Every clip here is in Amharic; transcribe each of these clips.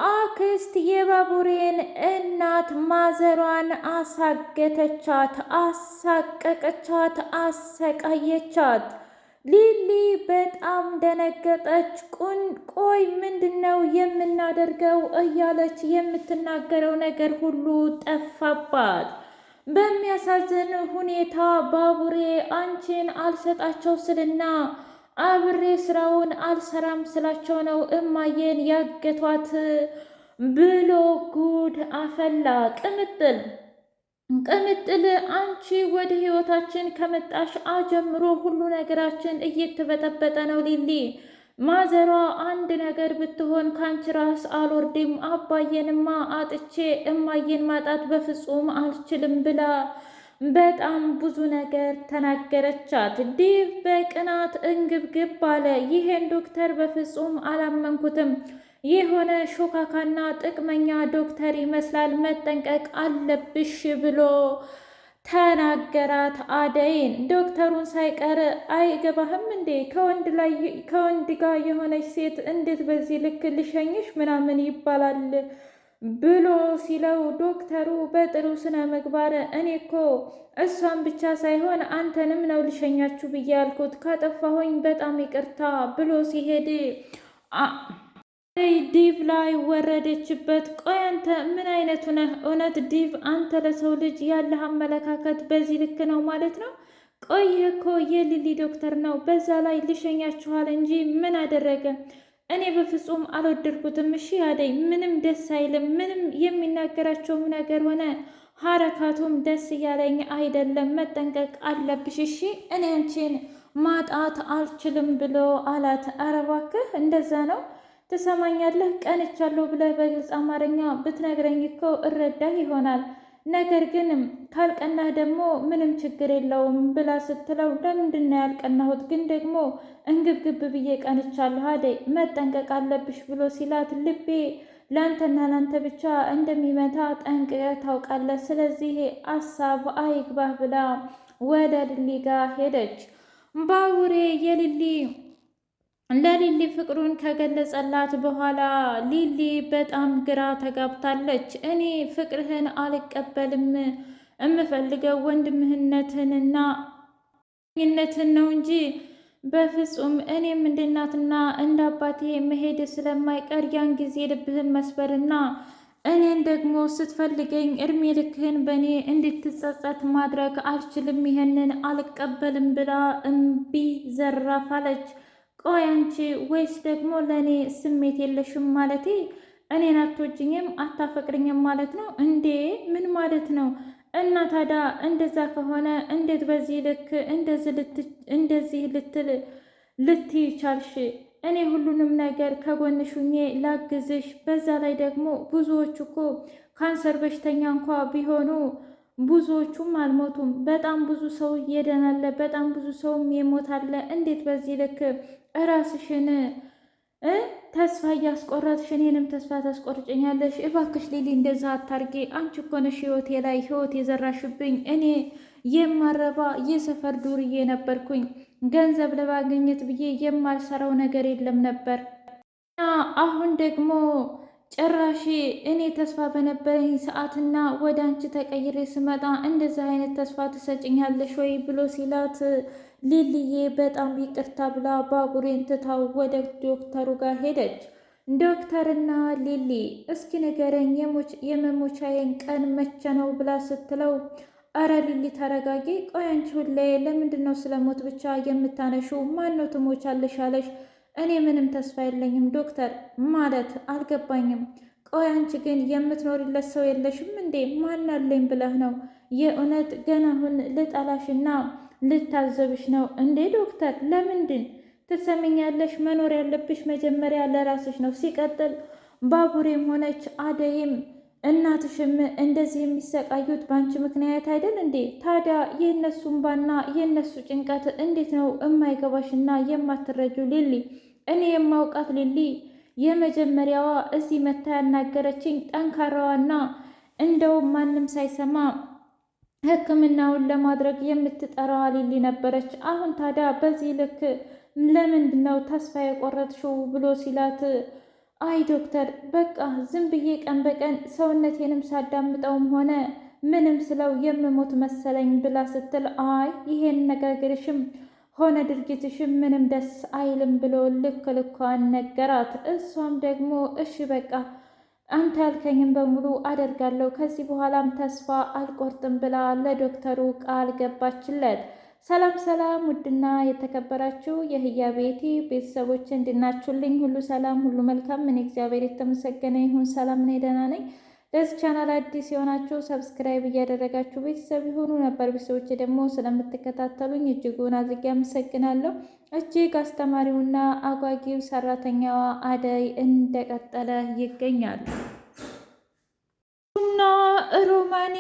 አክስት የባቡሬን እናት ማዘሯን አሳገተቻት፣ አሳቀቀቻት፣ አሰቃየቻት። ሊሊ በጣም ደነገጠች። ቆይ ምንድነው የምናደርገው እያለች የምትናገረው ነገር ሁሉ ጠፋባት። በሚያሳዝን ሁኔታ ባቡሬ አንቺን አልሰጣቸው ስልና አብሬ ስራውን አልሰራም ስላቸው ነው እማዬን ያገቷት ብሎ ጉድ አፈላ። ቅምጥል አንቺ ወደ ህይወታችን ከመጣሽ አጀምሮ ሁሉ ነገራችን እየተበጠበጠ ነው። ሊሊ ማዘሯ አንድ ነገር ብትሆን ካንቺ ራስ አልወርድም፣ አባዬንማ አጥቼ እማዬን ማጣት በፍጹም አልችልም ብላ በጣም ብዙ ነገር ተናገረቻት። ዲቭ በቅናት እንግብግብ አለ። ይሄን ዶክተር በፍጹም አላመንኩትም። የሆነ ሾካካና ጥቅመኛ ዶክተር ይመስላል፣ መጠንቀቅ አለብሽ ብሎ ተናገራት አደይን። ዶክተሩን ሳይቀር አይገባህም እንዴ ከወንድ ጋር የሆነች ሴት እንዴት በዚህ ልክ ልሸኝሽ ምናምን ይባላል ብሎ ሲለው ዶክተሩ በጥሩ ስነ ምግባር እኔ እኮ እሷን ብቻ ሳይሆን አንተንም ነው ልሸኛችሁ ብዬ ያልኩት፣ ካጠፋሁኝ በጣም ይቅርታ ብሎ ሲሄድ ዲቭ ላይ ወረደችበት። ቆይ አንተ ምን አይነቱ ነህ? እውነት ዲቭ አንተ ለሰው ልጅ ያለህ አመለካከት በዚህ ልክ ነው ማለት ነው? ቆይ እኮ የሊሊ ዶክተር ነው፣ በዛ ላይ ልሸኛችኋል እንጂ ምን አደረገ? እኔ በፍጹም አልወደድኩትም። እሺ አደይ ምንም ደስ አይልም። ምንም የሚናገራቸውም ነገር ሆነ ሀረካቱም ደስ እያለኝ አይደለም። መጠንቀቅ አለብሽ እሺ፣ እኔ አንቺን ማጣት አልችልም ብሎ አላት። ኧረ እባክህ እንደዛ ነው ትሰማኛለህ? ቀንቻለሁ ብለህ በግልጽ አማርኛ ብትነግረኝ እኮ እረዳህ ይሆናል። ነገር ግን ካልቀናህ ደግሞ ምንም ችግር የለውም ብላ ስትለው ለምንድን ነው ያልቀናሁት? ግን ደግሞ እንግብግብ ብዬ ቀንቻለሁ አደይ መጠንቀቅ አለብሽ ብሎ ሲላት ልቤ ለአንተና ለአንተ ብቻ እንደሚመታ ጠንቅቀህ ታውቃለህ። ስለዚህ አሳብ አይግባህ ብላ ወደ ሊሊ ጋር ሄደች። ባቡሬ ለሊሊ ፍቅሩን ከገለጸላት በኋላ ሊሊ በጣም ግራ ተጋብታለች። እኔ ፍቅርህን አልቀበልም፣ የምፈልገው ወንድምህነትንና ኝነትን ነው እንጂ በፍጹም እኔም እንደ እናትና እንደ አባቴ መሄድ ስለማይቀር ያን ጊዜ ልብህን መስበርና እኔን ደግሞ ስትፈልገኝ እድሜ ልክህን በእኔ እንድትጸጸት ማድረግ አልችልም፣ ይሄንን አልቀበልም ብላ እምቢ ዘራፍ አለች። ቆይ አንቺ ወይስ ደግሞ ለእኔ ስሜት የለሽም ማለቴ እኔን አትወጂኝም አታፈቅርኝም ማለት ነው እንዴ? ምን ማለት ነው? እና ታዲያ እንደዛ ከሆነ እንዴት በዚህ ልክ እንደዚህ ልትይ ቻልሽ? እኔ ሁሉንም ነገር ከጎንሽ ሁኜ ላግዝሽ። በዛ ላይ ደግሞ ብዙዎቹ እኮ ካንሰር በሽተኛ እንኳ ቢሆኑ ብዙዎቹም አልሞቱም። በጣም ብዙ ሰው እየደናለ፣ በጣም ብዙ ሰውም የሞታለ። እንዴት በዚህ ልክ እራስሽን ተስፋ እያስቆረጥሽ እኔንም ተስፋ ታስቆርጭኛለሽ? እባክሽ ሊሊ እንደዛ አታርጊ። አንቺ እኮ ነሽ ህይወቴ ላይ ህይወት የዘራሽብኝ። እኔ የማረባ የሰፈር ዱርዬ ነበርኩኝ። ገንዘብ ለማግኘት ብዬ የማልሰራው ነገር የለም ነበር እና አሁን ደግሞ ጭራሽ እኔ ተስፋ በነበረኝ ሰዓትና ወደ አንቺ ተቀይሬ ስመጣ እንደዚህ አይነት ተስፋ ትሰጭኛለሽ ወይ ብሎ ሲላት ሊልዬ በጣም ይቅርታ ብላ ባቡሬን ትታው ወደ ዶክተሩ ጋር ሄደች። ዶክተርና ሊሊ እስኪ ንገረኝ የመሞቻዬን ቀን መቼ ነው ብላ ስትለው አረ ሊሊ ተረጋጊ። ቆይ አንቺ ሁሌ ለምንድን ነው ስለ ሞት ብቻ የምታነሺው? ማን ነው ትሞቻለሽ አለሽ? እኔ ምንም ተስፋ የለኝም ዶክተር። ማለት አልገባኝም። ቆይ አንቺ ግን የምትኖሪለት ሰው የለሽም እንዴ? ማን አለኝ ብለህ ነው? የእውነት ገና አሁን ልጠላሽና ልታዘብሽ ነው እንዴ ዶክተር? ለምንድን ትሰሚኛለሽ? መኖር ያለብሽ መጀመሪያ ለራስሽ ነው። ሲቀጥል ባቡሬም ሆነች አደይም እናትሽም እንደዚህ የሚሰቃዩት በአንቺ ምክንያት አይደል እንዴ? ታዲያ የእነሱ እንባና የእነሱ ጭንቀት እንዴት ነው የማይገባሽና የማትረጁ? ሊሊ እኔ የማውቃት ሊሊ የመጀመሪያዋ እዚህ መታ ያናገረችኝ ጠንካራዋና እንደውም ማንም ሳይሰማ ሕክምናውን ለማድረግ የምትጠራዋ ሊሊ ነበረች። አሁን ታዲያ በዚህ ልክ ለምንድን ነው ተስፋ የቆረጥሽው ብሎ ሲላት አይ ዶክተር፣ በቃ ዝም ብዬ ቀን በቀን ሰውነቴንም ሳዳምጠውም ሆነ ምንም ስለው የምሞት መሰለኝ ብላ ስትል፣ አይ ይሄን ነጋገርሽም ሆነ ድርጊትሽም ምንም ደስ አይልም ብሎ ልክ ልኳን ነገራት። እሷም ደግሞ እሺ በቃ አንተ ያልከኝም በሙሉ አደርጋለሁ፣ ከዚህ በኋላም ተስፋ አልቆርጥም ብላ ለዶክተሩ ቃል ገባችለት። ሰላም ሰላም! ውድና የተከበራችሁ የህያ ቤቴ ቤተሰቦች እንድናችሁልኝ ሁሉ ሰላም ሁሉ መልካም። ምን እግዚአብሔር የተመሰገነ ይሁን። ሰላም ነኝ፣ ደህና ነኝ። ለዚህ ቻናል አዲስ የሆናችሁ ሰብስክራይብ እያደረጋችሁ ቤተሰብ የሆኑ ነበር ቤተሰቦች ደግሞ ስለምትከታተሉኝ እጅጉን አድርጌ አመሰግናለሁ። እጅግ አስተማሪውና አጓጊው ሰራተኛዋ አደይ እንደቀጠለ ይገኛል እና ሮማኔ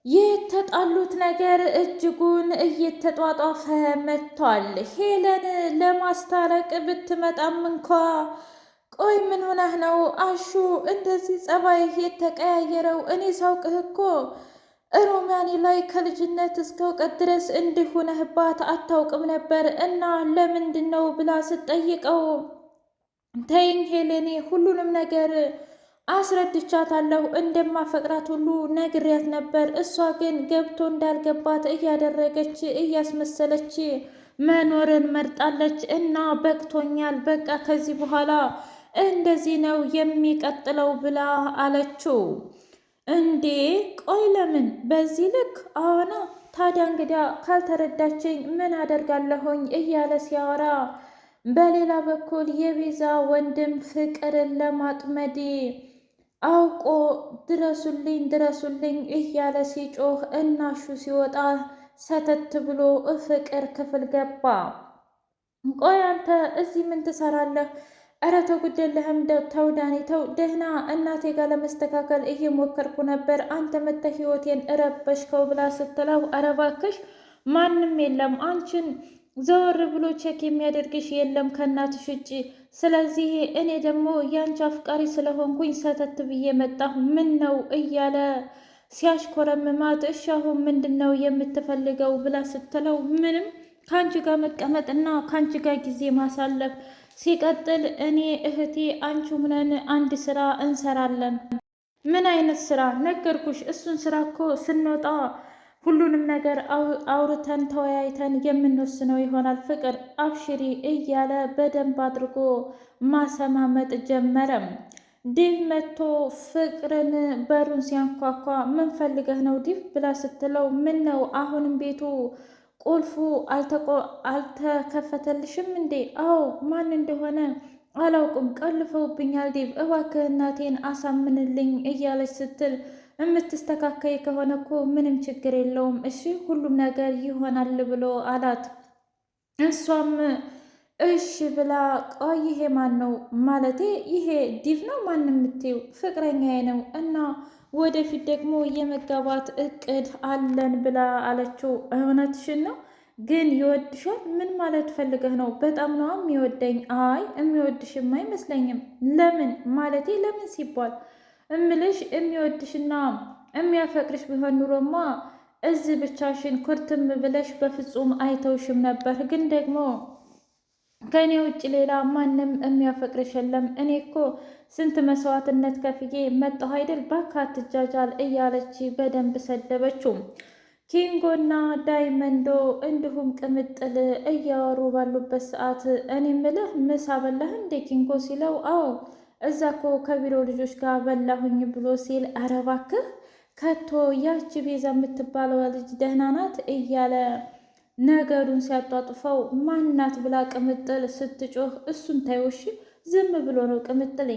የተጣሉት ነገር እጅጉን እየተጧጧፈ መጥቷል። ሄለን ለማስታረቅ ብትመጣም እንኳ ቆይ ምን ሆነህ ነው አሹ እንደዚህ ጸባይ የተቀያየረው? እኔ ሳውቅህ እኮ ሮማኔ ላይ ከልጅነት እስከ እውቀት ድረስ እንዲሆነህባት አታውቅም ነበር እና ለምንድን ነው ብላ ስትጠይቀው ተይኝ ሄሌኔ ሁሉንም ነገር አስረድቻታለሁ እንደማፈቅራት ሁሉ ነግሬያት ነበር። እሷ ግን ገብቶ እንዳልገባት እያደረገች እያስመሰለች መኖርን መርጣለች እና በቅቶኛል፣ በቃ ከዚህ በኋላ እንደዚህ ነው የሚቀጥለው ብላ አለችው። እንዴ ቆይ ለምን በዚህ ልክ? አዎና ታዲያ እንግዲያ ካልተረዳችኝ ምን አደርጋለሁኝ እያለ ሲያወራ፣ በሌላ በኩል የቤዛ ወንድም ፍቅርን ለማጥመድ አውቆ ድረሱልኝ ድረሱልኝ እያለ ሲጮህ እናሹ ሲወጣ ሰተት ብሎ ፍቅር ክፍል ገባ። ቆይ አንተ እዚህ ምን ትሰራለህ? እረ ተው ግድየለህም፣ ተው ዳኒ ተው፣ ደህና እናቴ ጋር ለመስተካከል እየሞከርኩ ነበር፣ አንተ መተህ ህይወቴን እረበሽከው ብላ ስትለው፣ እረ እባክሽ ማንም የለም አንቺን ዘወር ብሎ ቼክ የሚያደርግሽ የለም ከእናትሽ ውጭ። ስለዚህ እኔ ደግሞ ያንቺ አፍቃሪ ስለሆንኩኝ ሰተት ብዬ መጣሁ። ምን ነው እያለ ሲያሽኮረምማት፣ እሺ አሁን ምንድን ነው የምትፈልገው ብላ ስትለው፣ ምንም ከአንቺ ጋር መቀመጥና ከአንቺ ጋር ጊዜ ማሳለፍ፣ ሲቀጥል እኔ እህቴ አንቺ ሁነን አንድ ስራ እንሰራለን። ምን አይነት ስራ? ነገርኩሽ። እሱን ስራ እኮ ስንወጣ ሁሉንም ነገር አውርተን ተወያይተን የምንወስነው ይሆናል። ፍቅር አብሽሪ እያለ በደንብ አድርጎ ማሰማመጥ ጀመረም። ዲቭ መጥቶ ፍቅርን በሩን ሲያንኳኳ ምን ፈልገህ ነው ዲቭ ብላ ስትለው፣ ምን ነው አሁንም ቤቱ ቁልፉ አልተከፈተልሽም እንዴ? አዎ ማን እንደሆነ አላውቅም፣ ቀልፈውብኛል ዲቭ እባክህ እናቴን አሳምንልኝ እያለች ስትል፣ የምትስተካከይ ከሆነ እኮ ምንም ችግር የለውም እሺ ሁሉም ነገር ይሆናል ብሎ አላት። እሷም እሺ ብላ ቆይ ይሄ ማን ነው? ማለቴ ይሄ ዲቭ ነው ማን የምትይው? ፍቅረኛዬ ነው እና ወደፊት ደግሞ የመጋባት እቅድ አለን ብላ አለችው። እውነትሽን ነው ግን ይወድሻል? ምን ማለት ፈልገህ ነው? በጣም ነው የሚወደኝ። አይ የሚወድሽም አይመስለኝም። ለምን ማለቴ ለምን ሲባል እምልሽ የሚወድሽና የሚያፈቅርሽ ቢሆን ኑሮማ እዚህ ብቻሽን ኩርትም ብለሽ በፍጹም አይተውሽም ነበር። ግን ደግሞ ከእኔ ውጭ ሌላ ማንም የሚያፈቅርሽ የለም። እኔ እኮ ስንት መስዋዕትነት ከፍዬ መጣሁ አይደል? ባካ አትጃጃል እያለች በደንብ ሰደበችው። ኪንጎና ዳይመንዶ እንዲሁም ቅምጥል እያወሩ ባሉበት ሰዓት እኔ ምልህ ምሳ በላህ እንዴ ኪንጎ ሲለው፣ አዎ እዛ እኮ ከቢሮ ልጆች ጋር በላሁኝ ብሎ ሲል፣ ኧረ እባክህ ከቶ ያቺ ቤዛ የምትባለው ልጅ ደህና ናት እያለ ነገሩን ሲያጧጥፈው፣ ማናት ብላ ቅምጥል ስትጮህ፣ እሱን ታይወሽ ዝም ብሎ ነው ቅምጥሌ፣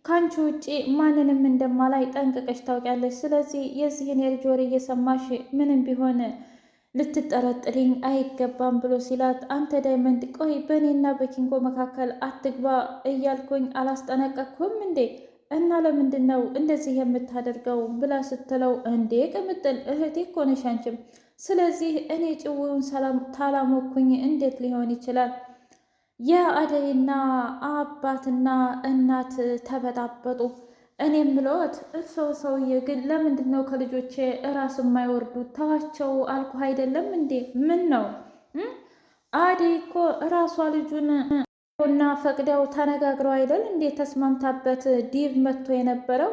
ከአንቺ ውጪ ማንንም እንደማላይ ጠንቅቀሽ ታውቂያለሽ። ስለዚህ የዚህን የልጅ ወሬ እየሰማሽ ምንም ቢሆን ልትጠረጥሪኝ አይገባም ብሎ ሲላት፣ አንተ ዳይመንድ ቆይ በእኔና በኪንጎ መካከል አትግባ እያልኩኝ አላስጠነቀቅኩም እንዴ? እና ለምንድን ነው እንደዚህ የምታደርገው ብላ ስትለው፣ እንዴ ቅምጥል እህቴ እኮ ነሽ አንቺም። ስለዚህ እኔ ጭውውን ሰላም ታላሞኩኝ እንዴት ሊሆን ይችላል? የአደይና አባትና እናት ተበጣበጡ። እኔ ምለወት እሰው ሰውዬ ግን ለምንድን ነው ከልጆቼ እራስ የማይወርዱት? ተዋቸው አልኩህ አይደለም እንዴ? ምን ነው አደይ እኮ እራሷ ልጁን እና ፈቅደው ተነጋግረው አይደል እንዴት ተስማምታበት ዲቭ መጥቶ የነበረው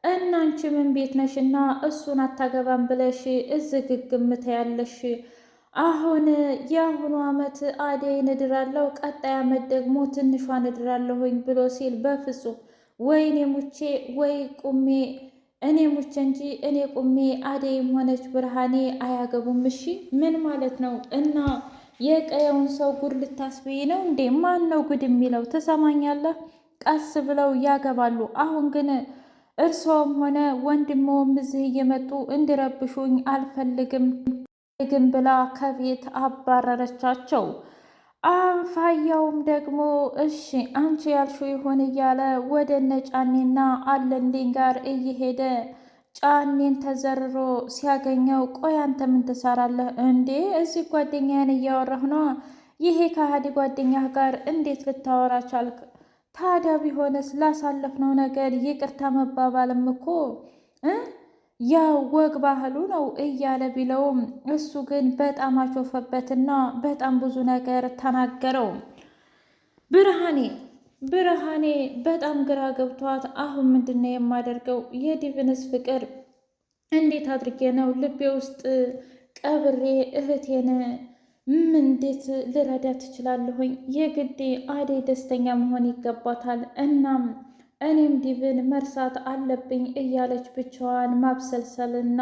እና አንቺ ምን ቤት ነሽ እና እሱን አታገባም ብለሽ እዚህ ግግም ትያለሽ? አሁን የአሁኑ አመት አደይን እድራለሁ፣ ቀጣይ አመት ደግሞ ትንሿን እድራለሁኝ ብሎ ሲል በፍጹም ወይኔ ሙቼ ወይ ቁሜ እኔ ሙቼ እንጂ እኔ ቁሜ አደይም ሆነች ብርሃኔ አያገቡም። እሺ ምን ማለት ነው? እና የቀየውን ሰው ጉድ ልታስብይ ነው እንዴ? ማን ነው ጉድ የሚለው? ትሰማኛለህ? ቀስ ብለው ያገባሉ። አሁን ግን እርስዎም ሆነ ወንድሞም እዚህ እየመጡ እንዲረብሹኝ አልፈልግም ግን ብላ ከቤት አባረረቻቸው። አፋያውም ደግሞ እሺ አንቺ ያልሽው ይሁን እያለ ወደ እነ ጫኔና አለልኝ ጋር እየሄደ ጫኔን ተዘርሮ ሲያገኘው ቆይ አንተ ምን ትሰራለህ እንዴ? እዚህ ጓደኛዬን እያወራሁ ነዋ። ይሄ ከሃዲ ጓደኛህ ጋር እንዴት ልታወራ ቻልክ? ታዲያ ቢሆንስ ላሳለፍነው ነገር ይቅርታ መባባልም እኮ ያው ወግ ባህሉ ነው እያለ ቢለውም እሱ ግን በጣም አሾፈበትና በጣም ብዙ ነገር ተናገረው። ብርሃኔ በጣም ግራ ገብቷት አሁን ምንድን ነው የማደርገው? የዲቭንስ ፍቅር እንዴት አድርጌ ነው ልቤ ውስጥ ቀብሬ እህቴን እንዴት ልረዳት እችላለሁኝ? የግድ አደይ ደስተኛ መሆን ይገባታል። እናም እኔም ዲቭን መርሳት አለብኝ እያለች ብቻዋን ማብሰልሰልና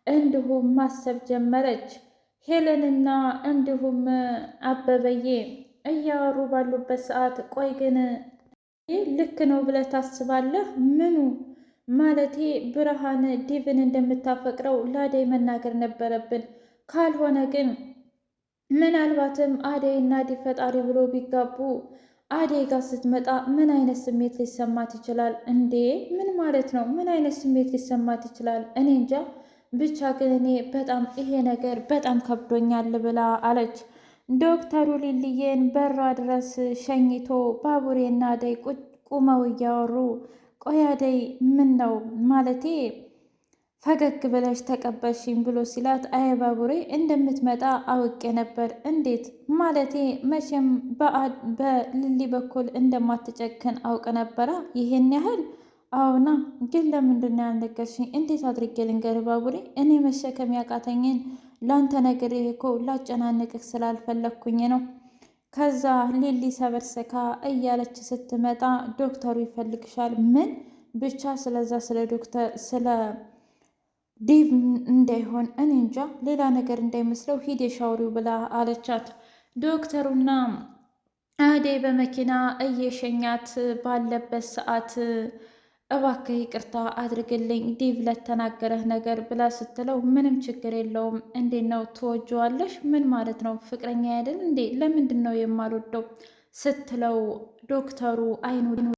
እንዲሁም ማሰብ ጀመረች። ሄለንና እንዲሁም አበበዬ እያወሩ ባሉበት ሰዓት ቆይ ግን ይህ ልክ ነው ብለህ ታስባለህ? ምኑ? ማለቴ ብርሃን ዲቭን እንደምታፈቅረው ለአደይ መናገር ነበረብን። ካልሆነ ግን ምናልባትም አደይና ዲቭ ፈጣሪ ብሎ ቢጋቡ አደይ ጋር ስትመጣ ምን አይነት ስሜት ሊሰማት ይችላል? እንዴ ምን ማለት ነው? ምን አይነት ስሜት ሊሰማት ይችላል? እኔ እንጃ። ብቻ ግን እኔ በጣም ይሄ ነገር በጣም ከብዶኛል ብላ አለች። ዶክተሩ ሊልዬን በሯ ድረስ ሸኝቶ ባቡሬና አደይ ቁመው እያወሩ ቆይ አደይ ምን ነው ማለቴ ፈገግ ብለሽ ተቀበልሽኝ ብሎ ሲላት፣ አይ ባቡሬ እንደምትመጣ አውቄ ነበር። እንዴት ማለቴ? መቼም በልሊ በኩል እንደማትጨክን አውቅ ነበራ። ይሄን ያህል? አዎና። ግን ለምንድን ነው ያልነገርሽኝ? እንዴት አድርጌ ልንገር ባቡሬ? እኔ መሸከም ያቃተኝን ላንተ ነገር እኮ ላጨናንቅህ ስላልፈለግኩኝ ነው። ከዛ ሊሊ ሰበርሰካ እያለች ስትመጣ ዶክተሩ ይፈልግሻል። ምን? ብቻ ስለዛ ስለ ዶክተር ስለ ዲቭ እንዳይሆን እኔ እንጃ፣ ሌላ ነገር እንዳይመስለው ሂድ ሻውሪው ብላ አለቻት። ዶክተሩና አደይ በመኪና እየሸኛት ባለበት ሰዓት እባክህ ይቅርታ አድርግልኝ ዲቭ ለተናገረህ ነገር ብላ ስትለው ምንም ችግር የለውም። እንዴት ነው ትወጂዋለሽ? ምን ማለት ነው? ፍቅረኛ አይደል እንዴ? ለምንድን ነው የማልወደው ስትለው ዶክተሩ አይኑ